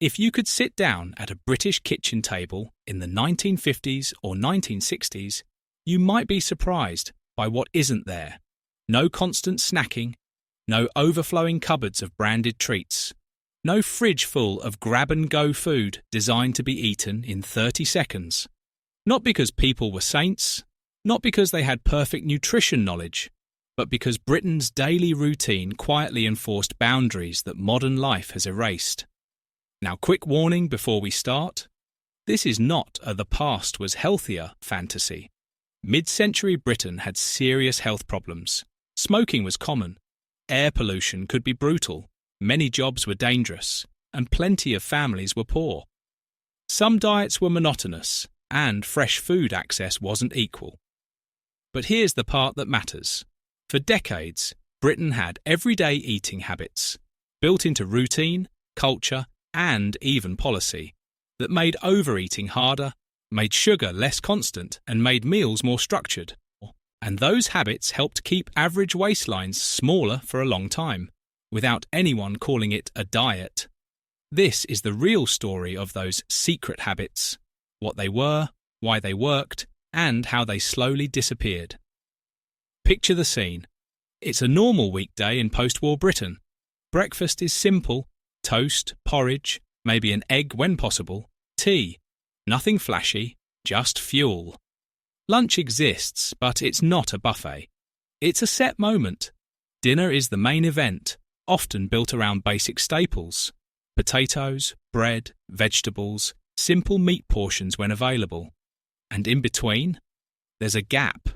If you could sit down at a British kitchen table in the 1950s or 1960s, you might be surprised by what isn't there. No constant snacking, no overflowing cupboards of branded treats, no fridge full of grab-and-go food designed to be eaten in 30 seconds. Not because people were saints, not because they had perfect nutrition knowledge, but because Britain's daily routine quietly enforced boundaries that modern life has erased. Now, quick warning before we start. This is not a "the past was healthier" fantasy. Mid-century Britain had serious health problems. Smoking was common. Air pollution could be brutal. Many jobs were dangerous, and plenty of families were poor. Some diets were monotonous, and fresh food access wasn't equal. But here's the part that matters. For decades, Britain had everyday eating habits, built into routine, culture, and even policy, that made overeating harder, made sugar less constant, and made meals more structured. And those habits helped keep average waistlines smaller for a long time, without anyone calling it a diet. This is the real story of those secret habits, what they were, why they worked, and how they slowly disappeared. Picture the scene. It's a normal weekday in post-war Britain. Breakfast is simple: toast, porridge, maybe an egg when possible, tea. Nothing flashy, just fuel. Lunch exists, but it's not a buffet. It's a set moment. Dinner is the main event, often built around basic staples: potatoes, bread, vegetables, simple meat portions when available. And in between, there's a gap,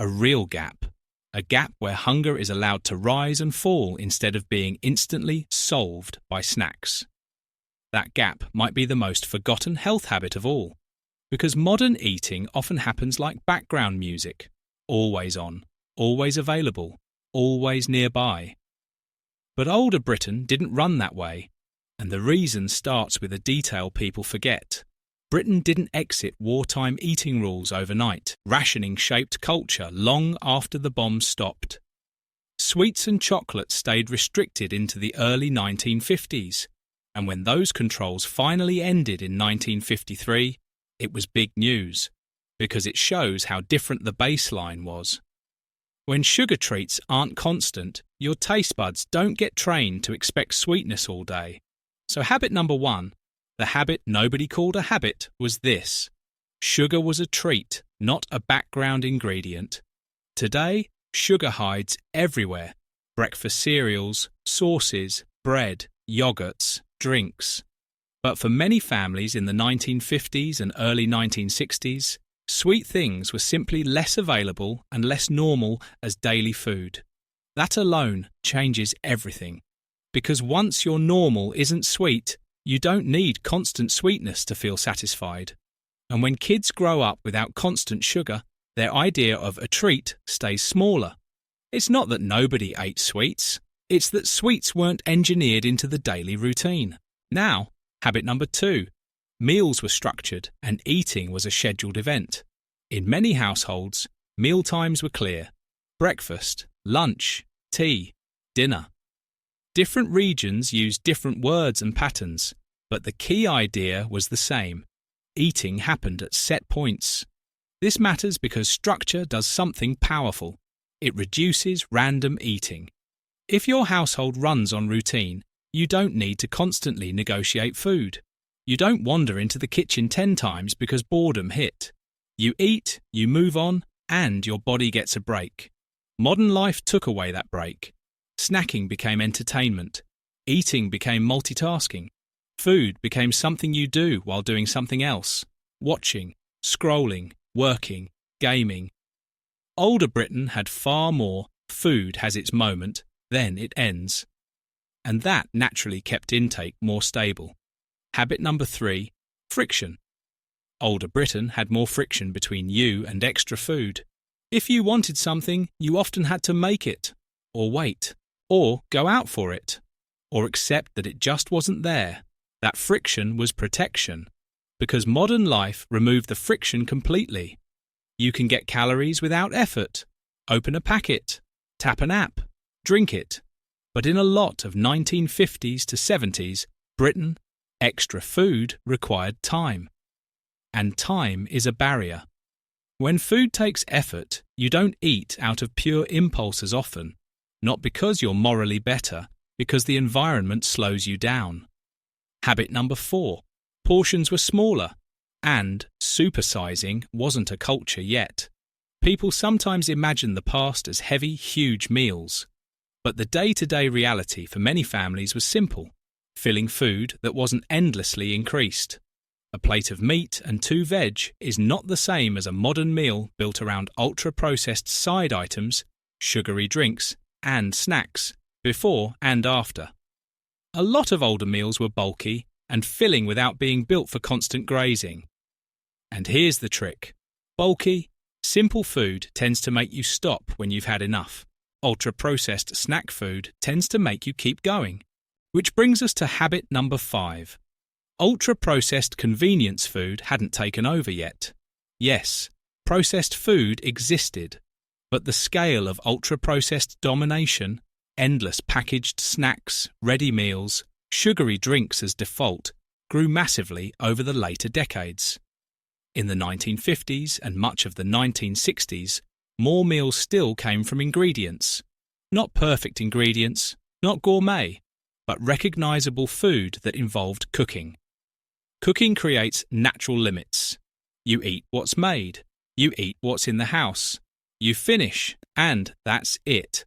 a real gap. A gap where hunger is allowed to rise and fall instead of being instantly solved by snacks. That gap might be the most forgotten health habit of all, because modern eating often happens like background music, always on, always available, always nearby. But older Britain didn't run that way, and the reason starts with a detail people forget. Britain didn't exit wartime eating rules overnight. Rationing shaped culture long after the bombs stopped. Sweets and chocolate stayed restricted into the early 1950s, and when those controls finally ended in 1953, it was big news, because it shows how different the baseline was. When sugar treats aren't constant, your taste buds don't get trained to expect sweetness all day. So habit number 1, the habit nobody called a habit, was this: sugar was a treat, not a background ingredient. Today, sugar hides everywhere: breakfast cereals, sauces, bread, yogurts, drinks. But for many families in the 1950s and early 1960s, sweet things were simply less available and less normal as daily food. That alone changes everything. Because once your normal isn't sweet, you don't need constant sweetness to feel satisfied. And when kids grow up without constant sugar, their idea of a treat stays smaller. It's not that nobody ate sweets, it's that sweets weren't engineered into the daily routine. Now, habit number 2. Meals were structured and eating was a scheduled event. In many households, meal times were clear: breakfast, lunch, tea, dinner. Different regions used different words and patterns, but the key idea was the same: eating happened at set points. This matters because structure does something powerful. It reduces random eating. If your household runs on routine, you don't need to constantly negotiate food. You don't wander into the kitchen 10 times because boredom hit. You eat, you move on, and your body gets a break. Modern life took away that break. Snacking became entertainment. Eating became multitasking. Food became something you do while doing something else: watching, scrolling, working, gaming. Older Britain had far more "food has its moment, then it ends." And that naturally kept intake more stable. Habit number 3, friction. Older Britain had more friction between you and extra food. If you wanted something, you often had to make it, or wait, or go out for it, or accept that it just wasn't there. That friction was protection, because modern life removed the friction completely. You can get calories without effort. Open a packet, tap an app, drink it. But in a lot of 1950s to 70s, Britain, Extra food required time. And time is a barrier. When food takes effort, you don't eat out of pure impulse as often, not because you're morally better, because the environment slows you down. Habit number 4. Portions were smaller, and supersizing wasn't a culture yet. People sometimes imagine the past as heavy, huge meals. But the day-to-day reality for many families was simple, filling food that wasn't endlessly increased. A plate of meat and 2 veg is not the same as a modern meal built around ultra-processed side items, sugary drinks, and snacks, before and after. A lot of older meals were bulky and filling without being built for constant grazing. And here's the trick. Bulky, simple food tends to make you stop when you've had enough. Ultra-processed snack food tends to make you keep going. Which brings us to habit number 5. Ultra-processed convenience food hadn't taken over yet. Yes, processed food existed, but the scale of ultra-processed domination, endless packaged snacks, ready meals, sugary drinks as default, grew massively over the later decades. In the 1950s and much of the 1960s, more meals still came from ingredients. Not perfect ingredients, not gourmet, but recognizable food that involved cooking. Cooking creates natural limits. You eat what's made. You eat what's in the house. You finish, and that's it.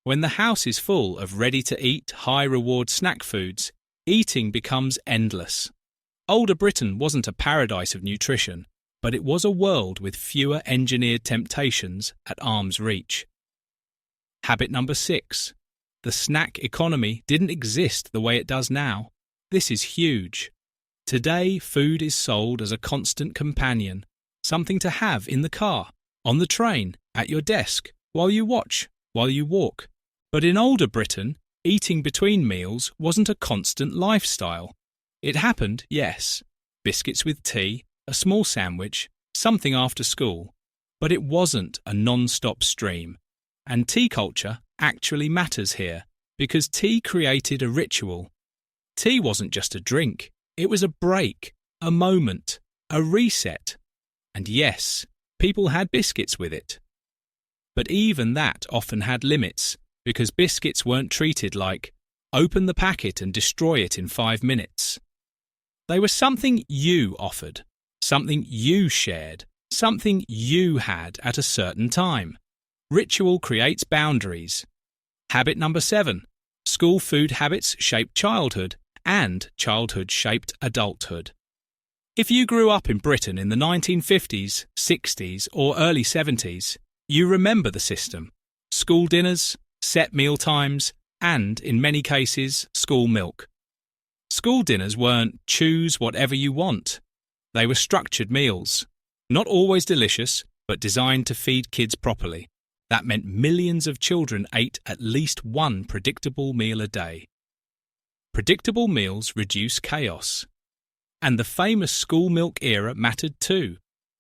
When the house is full of ready-to-eat, high-reward snack foods, eating becomes endless. Older Britain wasn't a paradise of nutrition, but it was a world with fewer engineered temptations at arm's reach. Habit number 6. The snack economy didn't exist the way it does now. This is huge. Today, food is sold as a constant companion, something to have in the car, on the train, at your desk, while you watch, while you walk. But in older Britain, eating between meals wasn't a constant lifestyle. It happened, yes. Biscuits with tea, a small sandwich, something after school. But it wasn't a non-stop stream. And tea culture actually matters here, because tea created a ritual. Tea wasn't just a drink. It was a break, a moment, a reset. And yes, people had biscuits with it. But even that often had limits, because biscuits weren't treated like, open the packet and destroy it in 5 minutes. They were something you offered, something you shared, something you had at a certain time. Ritual creates boundaries. Habit number 7. School food habits shape childhood, and childhood shaped adulthood. If you grew up in Britain in the 1950s, 60s, or early 70s, you remember the system. School dinners, set meal times, and, in many cases, school milk. School dinners weren't choose whatever you want. They were structured meals. Not always delicious, but designed to feed kids properly. That meant millions of children ate at least one predictable meal a day. Predictable meals reduce chaos. And the famous school milk era mattered too.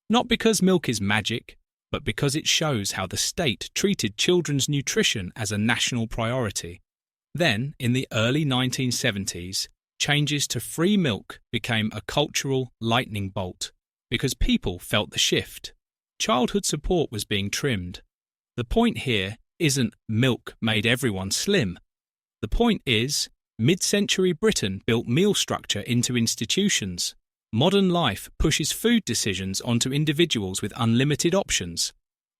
Not because milk is magic, but because it shows how the state treated children's nutrition as a national priority. Then, in the early 1970s, changes to free milk became a cultural lightning bolt, because people felt the shift. Childhood support was being trimmed. The point here isn't milk made everyone slim. The point is, mid-century Britain built meal structure into institutions. Modern life pushes food decisions onto individuals with unlimited options.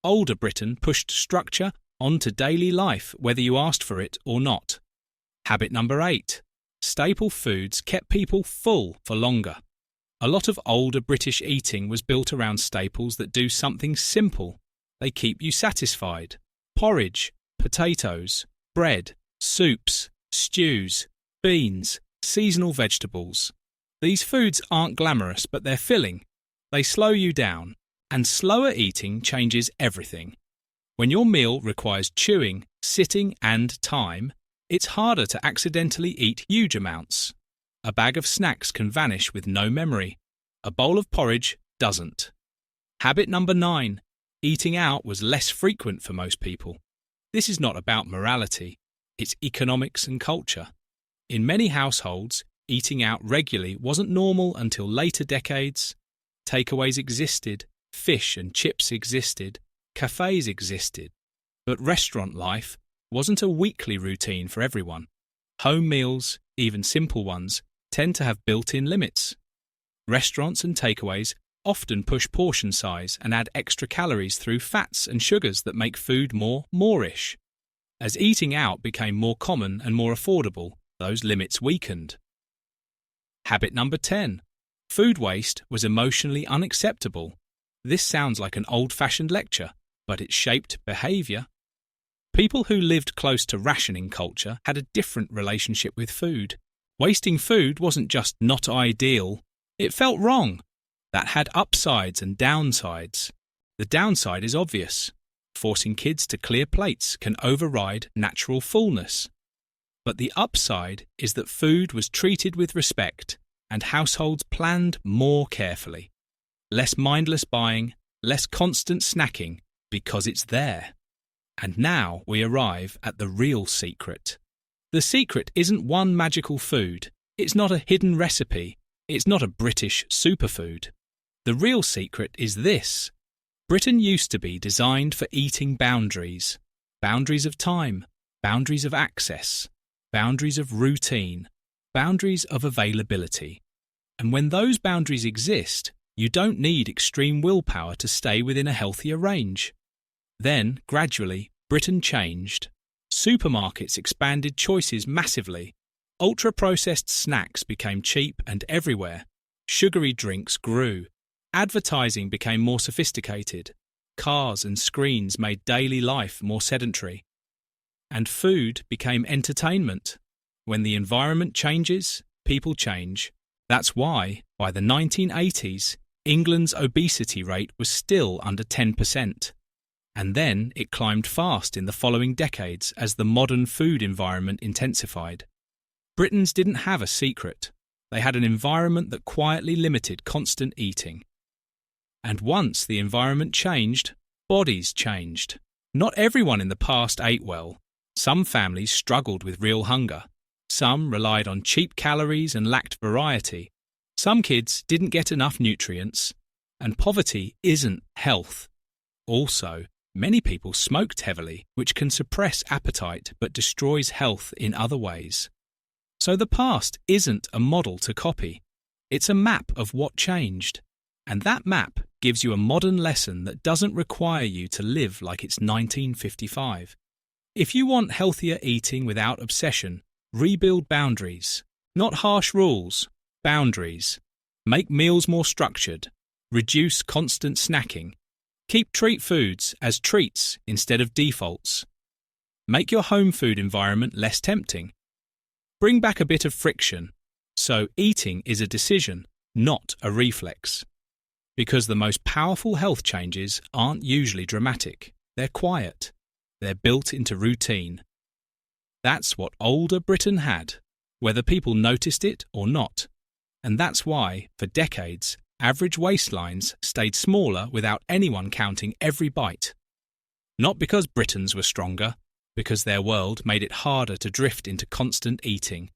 Older Britain pushed structure onto daily life whether you asked for it or not. Habit number 8. Staple foods kept people full for longer. A lot of older British eating was built around staples that do something simple. They keep you satisfied. Porridge, potatoes, bread, soups, stews, beans, seasonal vegetables. These foods aren't glamorous, but they're filling. They slow you down, and slower eating changes everything. When your meal requires chewing, sitting, and time, it's harder to accidentally eat huge amounts. A bag of snacks can vanish with no memory. A bowl of porridge doesn't. Habit number 9. Eating out was less frequent for most people. This is not about morality. It's economics and culture. In many households, Eating out regularly wasn't normal until later decades. Takeaways existed, fish and chips existed, cafes existed. But restaurant life wasn't a weekly routine for everyone. Home meals, even simple ones, tend to have built-in limits. Restaurants and takeaways often push portion size and add extra calories through fats and sugars that make food more-ish. As eating out became more common and more affordable, those limits weakened. Habit number 10. Food waste was emotionally unacceptable. This sounds like an old-fashioned lecture, but it shaped behaviour. People who lived close to rationing culture had a different relationship with food. Wasting food wasn't just not ideal, it felt wrong. That had upsides and downsides. The downside is obvious. Forcing kids to clear plates can override natural fullness. But the upside is that food was treated with respect and households planned more carefully. Less mindless buying, less constant snacking, because it's there. And now we arrive at the real secret. The secret isn't one magical food. It's not a hidden recipe. It's not a British superfood. The real secret is this. Britain used to be designed for eating boundaries. Boundaries of time, boundaries of access, boundaries of routine, boundaries of availability. And when those boundaries exist, you don't need extreme willpower to stay within a healthier range. Then, gradually, Britain changed. Supermarkets expanded choices massively. Ultra-processed snacks became cheap and everywhere. Sugary drinks grew. Advertising became more sophisticated. Cars and screens made daily life more sedentary. And food became entertainment. When the environment changes, people change. That's why, by the 1980s, England's obesity rate was still under 10%. And then it climbed fast in the following decades as the modern food environment intensified. Britons didn't have a secret. They had an environment that quietly limited constant eating. And once the environment changed, bodies changed. Not everyone in the past ate well. Some families struggled with real hunger. Some relied on cheap calories and lacked variety. Some kids didn't get enough nutrients. And poverty isn't health. Also, many people smoked heavily, which can suppress appetite but destroys health in other ways. So the past isn't a model to copy. It's a map of what changed. And that map gives you a modern lesson that doesn't require you to live like it's 1955. If you want healthier eating without obsession, rebuild boundaries. Not harsh rules, boundaries. Make meals more structured. Reduce constant snacking. Keep treat foods as treats instead of defaults. Make your home food environment less tempting. Bring back a bit of friction, so eating is a decision, not a reflex. Because the most powerful health changes aren't usually dramatic, they're quiet, they're built into routine. That's what older Britain had, whether people noticed it or not. And that's why, for decades, average waistlines stayed smaller without anyone counting every bite. Not because Britons were stronger, because their world made it harder to drift into constant eating.